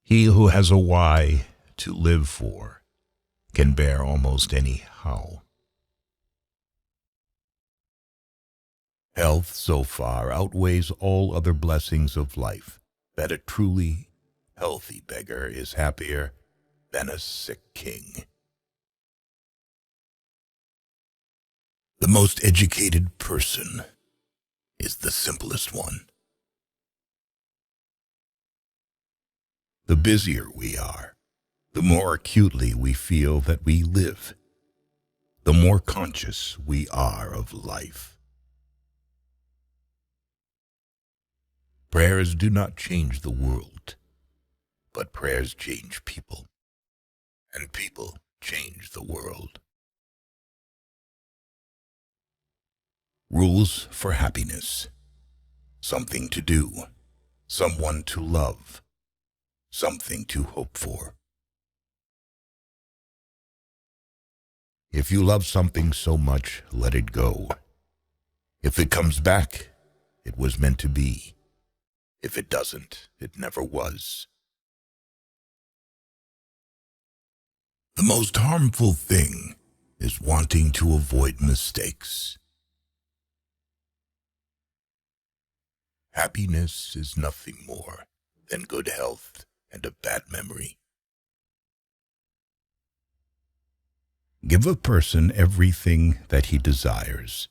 He who has a why to live for can bear almost any how. Health so far outweighs all other blessings of life that a truly healthy beggar is happier than a sick king. The most educated person is the simplest one. The busier we are, the more acutely we feel that we live, the more conscious we are of life. Prayers do not change the world, but prayers change people, and people change the world. Rules for happiness: something to do, someone to love, something to hope for. If you love something so much, let it go. If it comes back, it was meant to be. If it doesn't, it never was. The most harmful thing is wanting to avoid mistakes. Happiness is nothing more than good health and a bad memory. Give a person everything that he desires,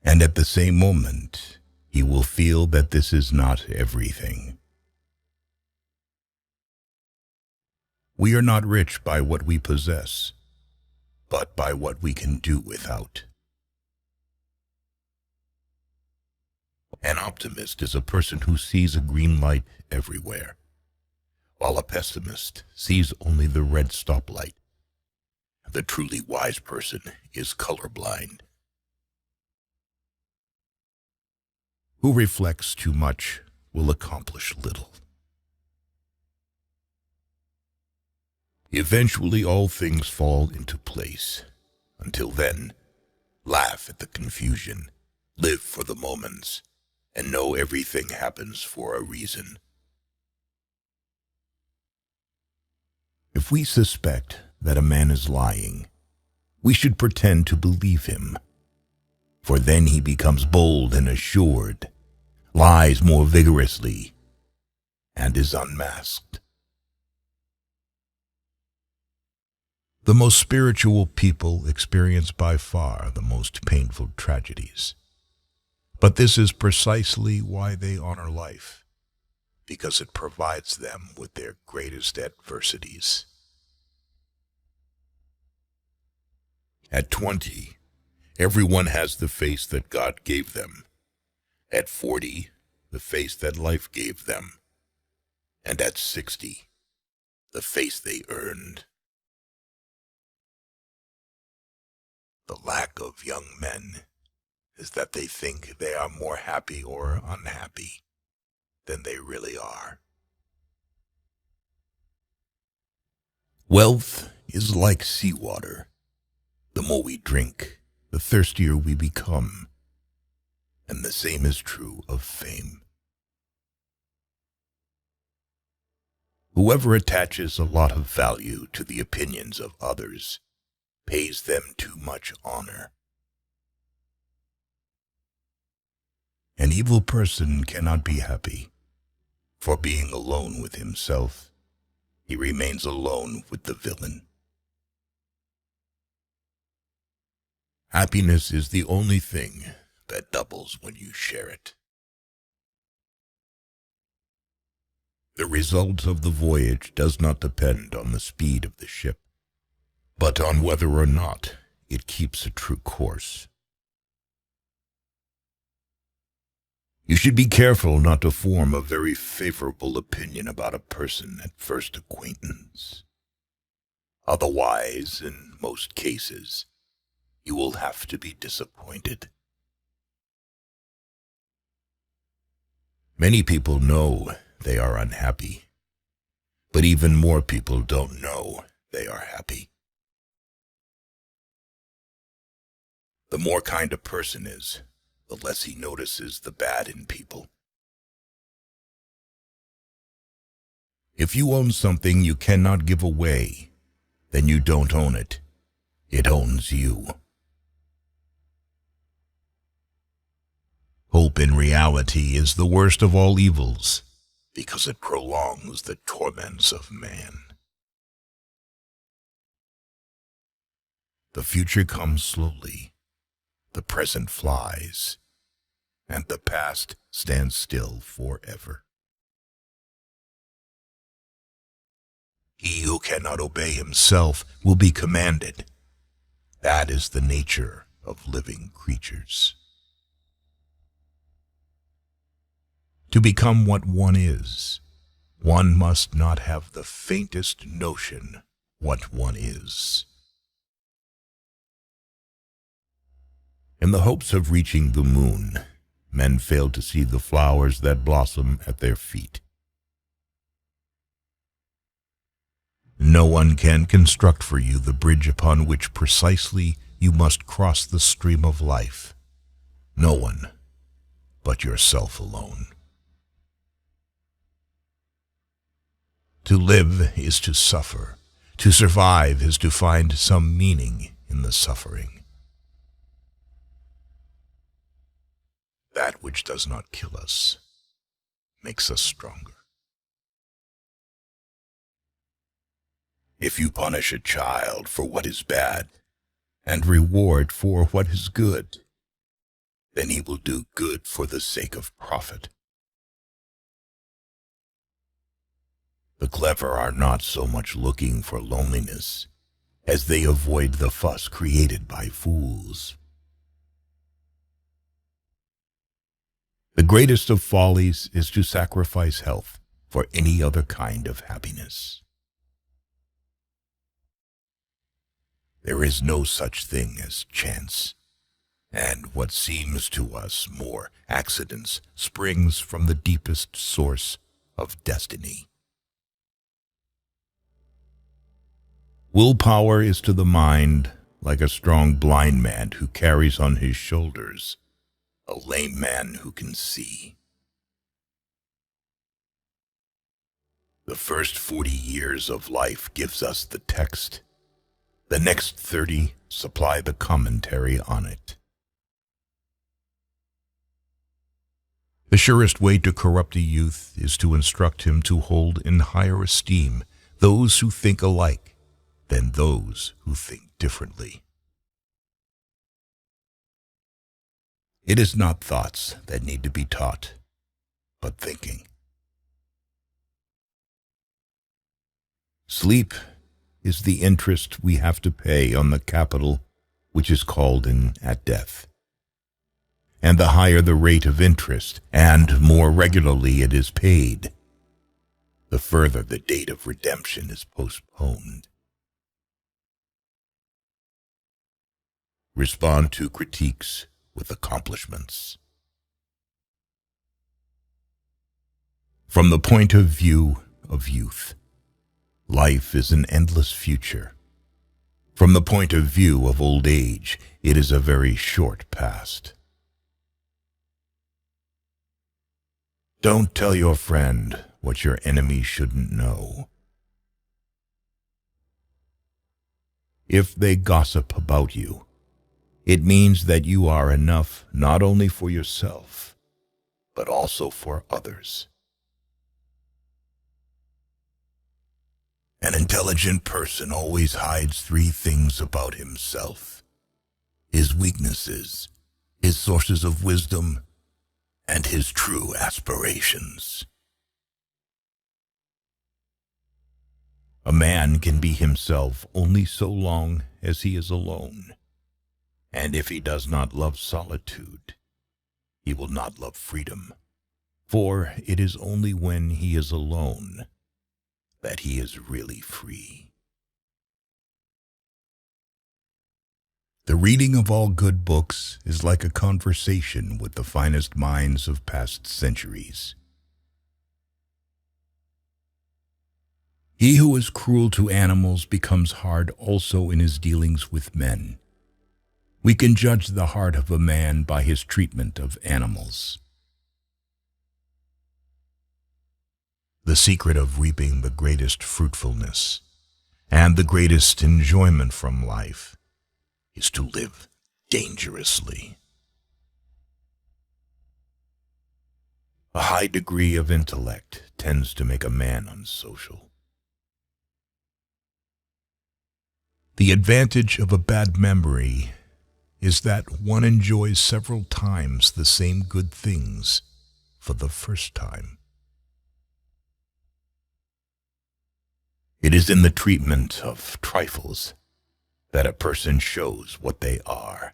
and at the same moment, he will feel that this is not everything. We are not rich by what we possess, but by what we can do without. An optimist is a person who sees a green light everywhere, while a pessimist sees only the red stoplight. The truly wise person is colorblind. Who reflects too much will accomplish little. Eventually all things fall into place. Until then, laugh at the confusion, live for the moments, and know everything happens for a reason. If we suspect that a man is lying, we should pretend to believe him, for then he becomes bold and assured, lies more vigorously, and is unmasked. The most spiritual people experience by far the most painful tragedies. But this is precisely why they honor life, because it provides them with their greatest adversities. At 20, everyone has the face that God gave them. At 40, the face that life gave them. And at 60, the face they earned. The lack of young men is that they think they are more happy or unhappy than they really are. Wealth is like seawater. The more we drink, the thirstier we become. And the same is true of fame. Whoever attaches a lot of value to the opinions of others pays them too much honor. An evil person cannot be happy, for being alone with himself, he remains alone with the villain. Happiness is the only thing that doubles when you share it. The result of the voyage does not depend on the speed of the ship, but on whether or not it keeps a true course. You should be careful not to form a very favorable opinion about a person at first acquaintance. Otherwise, in most cases, you will have to be disappointed. Many people know they are unhappy, but even more people don't know they are happy. The more kind a person is, the less he notices the bad in people. If you own something you cannot give away, then you don't own it. It owns you. Hope in reality is the worst of all evils, because it prolongs the torments of man. The future comes slowly, the present flies, and the past stands still forever. He who cannot obey himself will be commanded. That is the nature of living creatures. To become what one is, one must not have the faintest notion what one is. In the hopes of reaching the moon, men fail to see the flowers that blossom at their feet. No one can construct for you the bridge upon which precisely you must cross the stream of life. No one but yourself alone. To live is to suffer. To survive is to find some meaning in the suffering. That which does not kill us makes us stronger. If you punish a child for what is bad and reward for what is good, then he will do good for the sake of profit. The clever are not so much looking for loneliness as they avoid the fuss created by fools. The greatest of follies is to sacrifice health for any other kind of happiness. There is no such thing as chance, and what seems to us more accidents springs from the deepest source of destiny. Willpower is to the mind like a strong blind man who carries on his shoulders a lame man who can see. The first 40 years of life gives us the text. The next 30 supply the commentary on it. The surest way to corrupt a youth is to instruct him to hold in higher esteem those who think alike than those who think differently. It is not thoughts that need to be taught, but thinking. Sleep is the interest we have to pay on the capital which is called in at death. And the higher the rate of interest, and more regularly it is paid, the further the date of redemption is postponed. Respond to critiques with accomplishments. From the point of view of youth, life is an endless future. From the point of view of old age, it is a very short past. Don't tell your friend what your enemy shouldn't know. If they gossip about you, it means that you are enough not only for yourself, but also for others. An intelligent person always hides 3 things about himself: his weaknesses, his sources of wisdom, and his true aspirations. A man can be himself only so long as he is alone. And if he does not love solitude, he will not love freedom, for it is only when he is alone that he is really free. The reading of all good books is like a conversation with the finest minds of past centuries. He who is cruel to animals becomes hard also in his dealings with men. We can judge the heart of a man by his treatment of animals. The secret of reaping the greatest fruitfulness and the greatest enjoyment from life is to live dangerously. A high degree of intellect tends to make a man unsocial. The advantage of a bad memory is that one enjoys several times the same good things for the first time. It is in the treatment of trifles that a person shows what they are.